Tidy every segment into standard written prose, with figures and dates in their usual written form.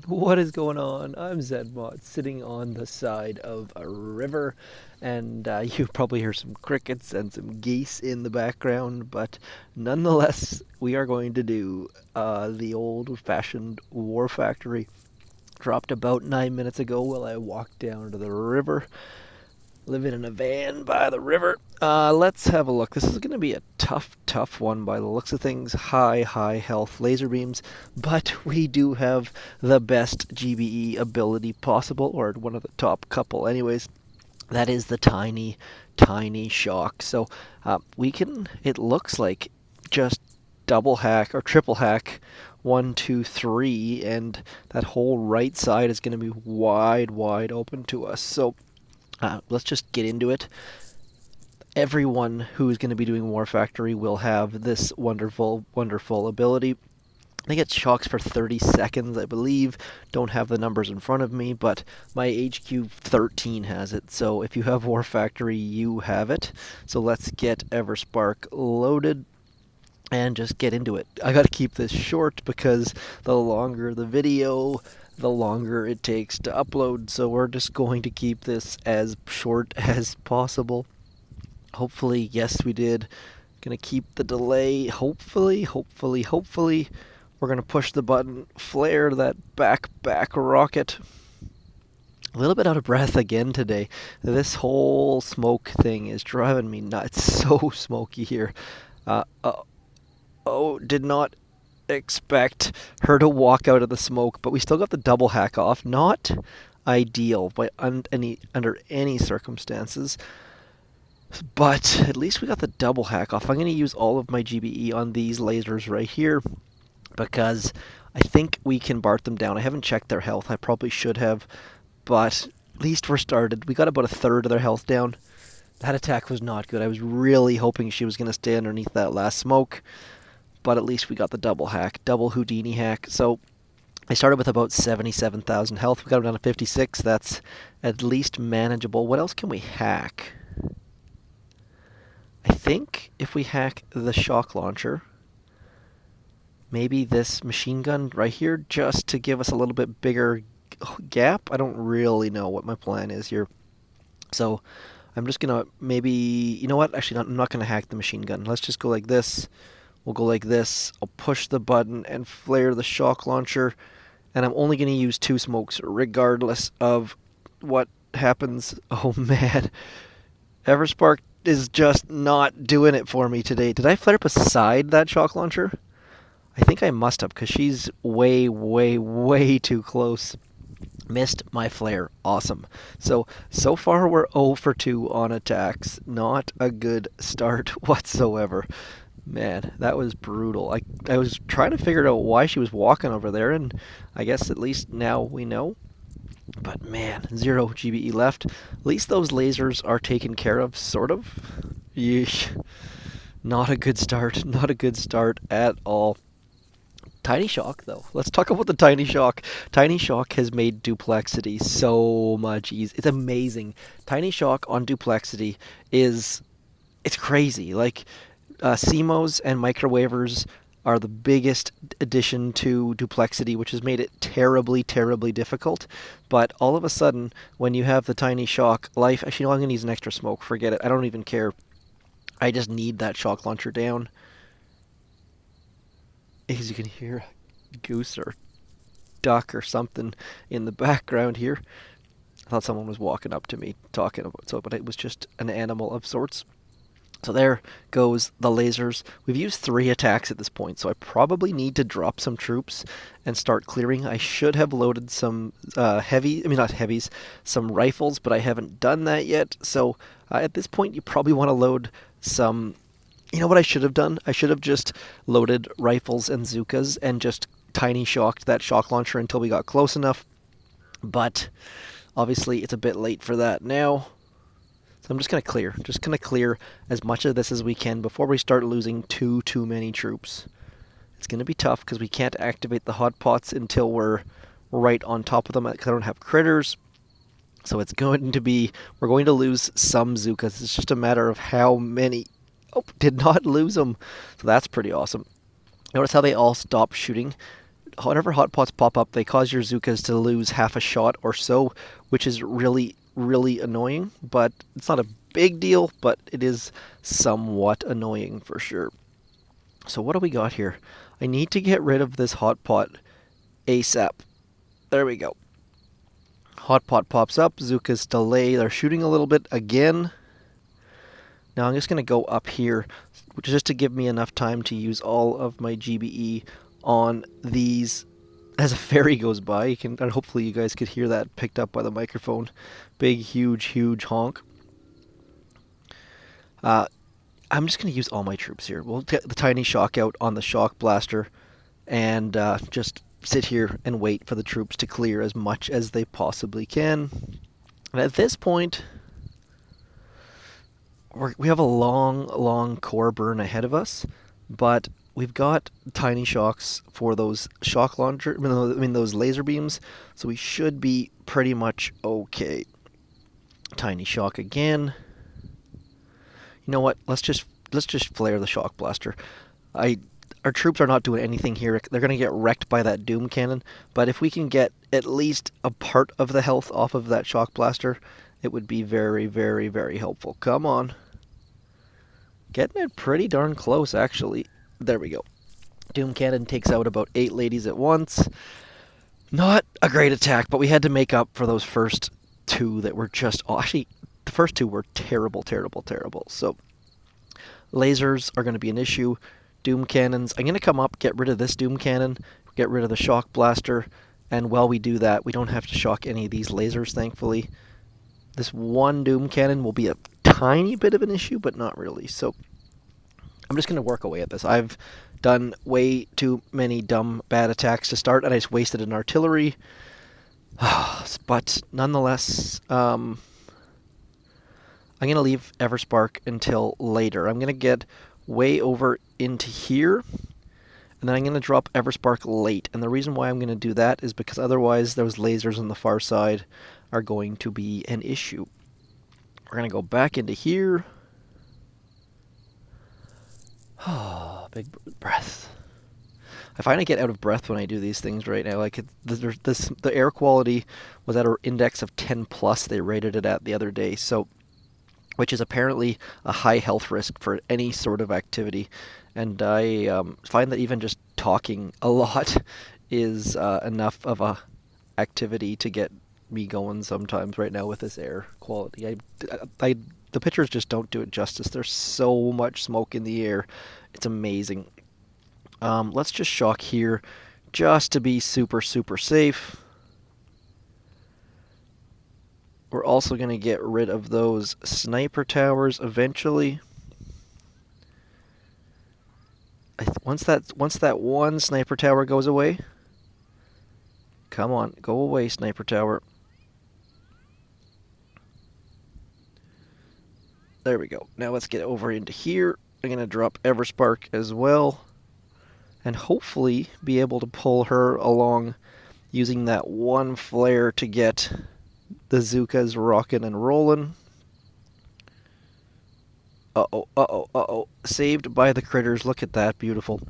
What is going on? I'm zmoT, sitting on the side of a river, and you probably hear some crickets and some geese in the background, but nonetheless, we are going to do the old-fashioned war factory. Dropped about 9 minutes ago while I walked down to the river. Living in a van by the river. Let's have a look. This is going to be a tough one by the looks of things. High health laser beams, but we do have the best GBE ability possible, or one of the top couple, anyways. That is the tiny shock. So we can. It looks like just double hack or triple hack 1, 2, 3, and that whole right side is going to be wide open to us. So let's just get into it. Everyone who is going to be doing War Factory will have this wonderful ability. I think it shocks for 30 seconds, I believe. Don't have the numbers in front of me, but my HQ18 has it. So if you have War Factory, you have it. So let's get Everspark loaded and just get into it. I got to keep this short because the longer the video, the longer it takes to upload. So we're just going to keep this as short as possible. Hopefully, yes, we did. Gonna keep the delay. Hopefully. We're gonna push the button, flare that back rocket. A little bit out of breath again today. This whole smoke thing is driving me nuts. So smoky here. Did not expect her to walk out of the smoke, but we still got the double hack off. Not ideal by under any circumstances, but at least we got the double hack off. I'm going to use all of my GBE on these lasers right here because I think we can BART them down. I haven't checked their health. I probably should have, but at least we're started. We got about a third of their health down. That attack was not good. I was really hoping she was going to stay underneath that last smoke, but at least we got the double hack, double Houdini hack. So I started with about 77,000 health. We got them down to 56. That's at least manageable. What else can we hack? I think if we hack the shock launcher, maybe this machine gun right here, just to give us a little bit bigger gap. I don't really know what my plan is here. So I'm just going to maybe, you know what? Actually, I'm not going to hack the machine gun. Let's just go like this. We'll go like this. I'll push the button and flare the shock launcher. And I'm only going to use 2 smokes regardless of what happens. Oh, man. Everspark is just not doing it for me today. Did I flare beside that shock launcher? I think I must have, because she's way too close. Missed my flare. Awesome. So far we're 0 for 2 on attacks. Not a good start whatsoever. Man, that was brutal. I was trying to figure out why she was walking over there, and I guess at least now we know. But man, 0 GBE left. At least those lasers are taken care of, sort of. Yeesh. Not a good start. Not a good start at all. Tiny Shock, though. Let's talk about the Tiny Shock. Tiny Shock has made Duplexity so much easier. It's amazing. Tiny Shock on Duplexity it's crazy. Like, SIMOs and microwavers are the biggest addition to Duplexity, which has made it terribly difficult. But all of a sudden, when you have the Tiny Shock, life... Actually, no, I'm going to use an extra smoke. Forget it. I don't even care. I just need that shock launcher down. As you can hear, a goose or duck or something in the background here. I thought someone was walking up to me talking about so, but it was just an animal of sorts. So there goes the lasers. We've used 3 attacks at this point, so I probably need to drop some troops and start clearing. I should have loaded some not heavies, some rifles, but I haven't done that yet. So at this point, you probably want to load some... You know what I should have done? I should have just loaded rifles and Zookas and just tiny shocked that shock launcher until we got close enough. But obviously it's a bit late for that now. So I'm just going to clear. Just going to clear as much of this as we can before we start losing too many troops. It's going to be tough because we can't activate the hot pots until we're right on top of them because I don't have critters. So it's going to be... We're going to lose some Zookas. It's just a matter of how many... Oh, did not lose them. So that's pretty awesome. Notice how they all stopped shooting. whenever hot pots pop up, they cause your Zookas to lose half a shot or so, which is really, really annoying. But it's not a big deal, but it is somewhat annoying for sure. So what do we got here? I need to get rid of this hot pot ASAP. There we go. Hot pot pops up, Zookas delay, they're shooting a little bit again. Now I'm just going to go up here, just to give me enough time to use all of my GBE on these as a ferry goes by. And hopefully you guys could hear that picked up by the microphone. Big, huge, huge honk. I'm just going to use all my troops here. We'll get the tiny shock out on the shock blaster and just sit here and wait for the troops to clear as much as they possibly can. And at this point, we have a long, long core burn ahead of us, but we've got tiny shocks for those shock launcher, those laser beams, so we should be pretty much okay. Tiny shock again. You know what? Let's just flare the shock blaster. Our troops are not doing anything here. They're going to get wrecked by that doom cannon, but if we can get at least a part of the health off of that shock blaster, it would be very, very, very helpful. Come on. Getting it pretty darn close, actually. There we go. Doom cannon takes out about 8 ladies at once. Not a great attack, but we had to make up for those first 2 that were just... Actually, the first 2 were terrible, terrible, terrible. So, lasers are going to be an issue. Doom cannons. I'm going to come up, get rid of this doom cannon, get rid of the shock blaster, and while we do that, we don't have to shock any of these lasers, thankfully. This one doom cannon will be a tiny bit of an issue, but not really. So I'm just going to work away at this. I've done way too many dumb, bad attacks to start, and I just wasted an artillery. But nonetheless, I'm going to leave Everspark until later. I'm going to get way over into here, and then I'm going to drop Everspark late. And the reason why I'm going to do that is because otherwise those lasers on the far side are going to be an issue. We're going to go back into here. Big breath. I find I get out of breath when I do these things right now. Like the air quality was at an index of 10 plus. They rated it at the other day, so which is apparently a high health risk for any sort of activity. And I find that even just talking a lot is enough of a activity to get me going sometimes right now with this air quality. The pictures just don't do it justice. There's so much smoke in the air. It's amazing. Let's just shock here just to be super, super safe. We're also going to get rid of those sniper towers eventually. Once that one sniper tower goes away, come on, go away, sniper tower. There we go. Now let's get over into here. I'm going to drop Everspark as well, and hopefully be able to pull her along using that one flare to get the Zookas rocking and rolling. Uh-oh, uh-oh, uh-oh. Saved by the critters. Look at that. Beautiful.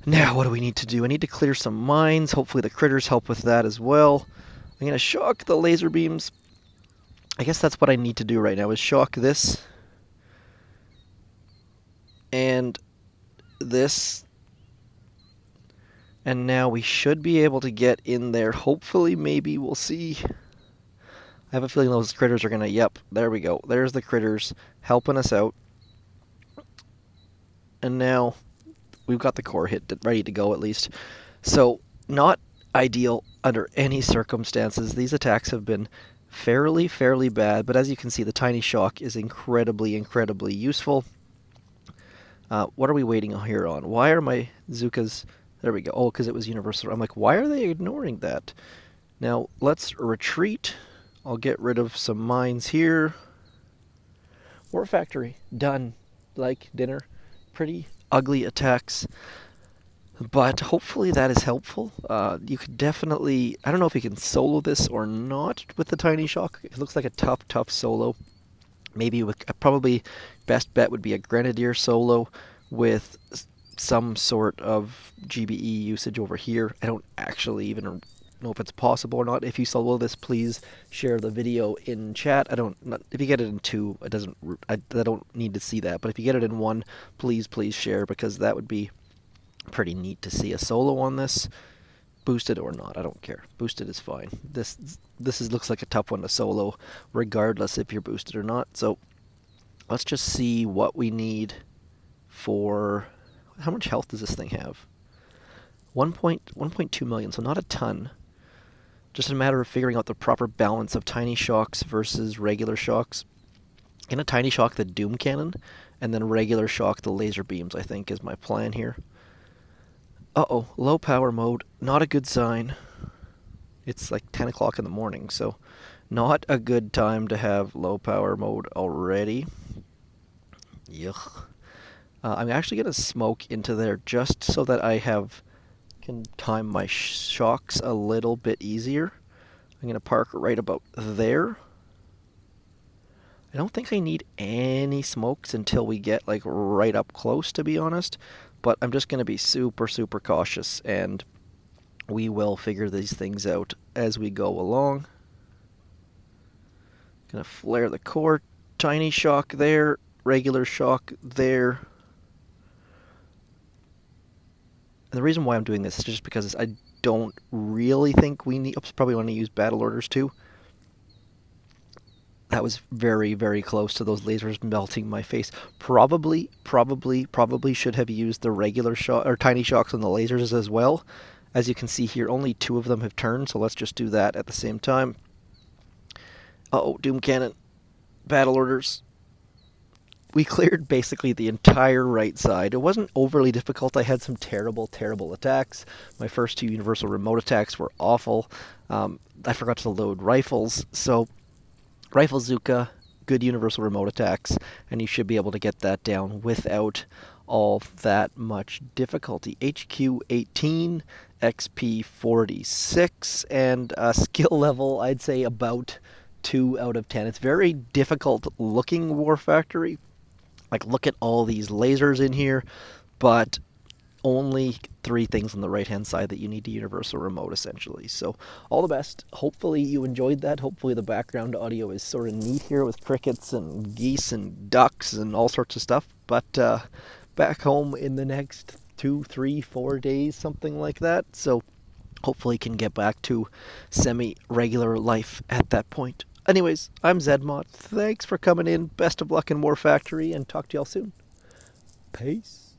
Now, what do we need to do? I need to clear some mines. Hopefully the critters help with that as well. I'm going to shock the laser beams. I guess that's what I need to do right now, is shock this. And this. And now we should be able to get in there. Hopefully, maybe, we'll see. I have a feeling those critters are going to... Yep, there we go. There's the critters helping us out. And now we've got the core hit ready to go at least. So, not ideal under any circumstances. These attacks have been fairly bad. But as you can see, the tiny shock is incredibly, incredibly useful. What are we waiting here on? Why are my Zookas... There we go. Oh, because it was universal. I'm like, why are they ignoring that? Now, let's retreat. I'll get rid of some mines here. War factory. Done. Like dinner. Pretty ugly attacks. But hopefully that is helpful. You could definitely... I don't know if you can solo this or not with the tiny shock. It looks like a tough solo. Maybe with... Probably best bet would be a Grenadier solo with some sort of GBE usage over here. I don't actually even know if it's possible or not. If you solo this, please share the video in chat. If you get it in 2, it doesn't. I don't need to see that. But if you get it in 1, please share, because that would be pretty neat to see a solo on this. Boosted or not, I don't care. Boosted is fine. Looks like a tough one to solo, regardless if you're boosted or not. So let's just see what we need for. How much health does this thing have? 1.2 million, so not a ton. Just a matter of figuring out the proper balance of tiny shocks versus regular shocks. Gonna tiny shock the doom cannon, and then regular shock the laser beams, I think, is my plan here. Uh-oh, low power mode, not a good sign. It's like 10 o'clock in the morning, so not a good time to have low power mode already. Yuck. I'm actually going to smoke into there just so that I can time my shocks a little bit easier. I'm going to park right about there. I don't think I need any smokes until we get like right up close, to be honest. But I'm just going to be super cautious, and we will figure these things out as we go along. Gonna flare the core, tiny shock there, regular shock there. And the reason why I'm doing this is just because I don't really think we need. Oops, probably want to use battle orders too. That was very close to those lasers melting my face. Probably should have used the regular shot or tiny shocks on the lasers as well. As you can see here, only 2 of them have turned, so let's just do that at the same time. Uh-oh, doom cannon. Battle orders. We cleared basically the entire right side. It wasn't overly difficult. I had some terrible attacks. My first 2 universal remote attacks were awful. I forgot to load rifles, so Rifle Zooka, good universal remote attacks, and you should be able to get that down without all that much difficulty. HQ18, XP 46, and skill level, I'd say about 2 out of 10. It's very difficult looking War Factory. Like, look at all these lasers in here, but only 3 things on the right hand side that you need to universal remote, essentially. So all the best. Hopefully you enjoyed that. Hopefully the background audio is sort of neat here with crickets and geese and ducks and all sorts of stuff. But back home in the next 2, 3, 4 days, something like that. So hopefully can get back to semi-regular life at that point. Anyways, I'm zmoT. Thanks for coming in. Best of luck in War Factory, and talk to y'all soon. Peace.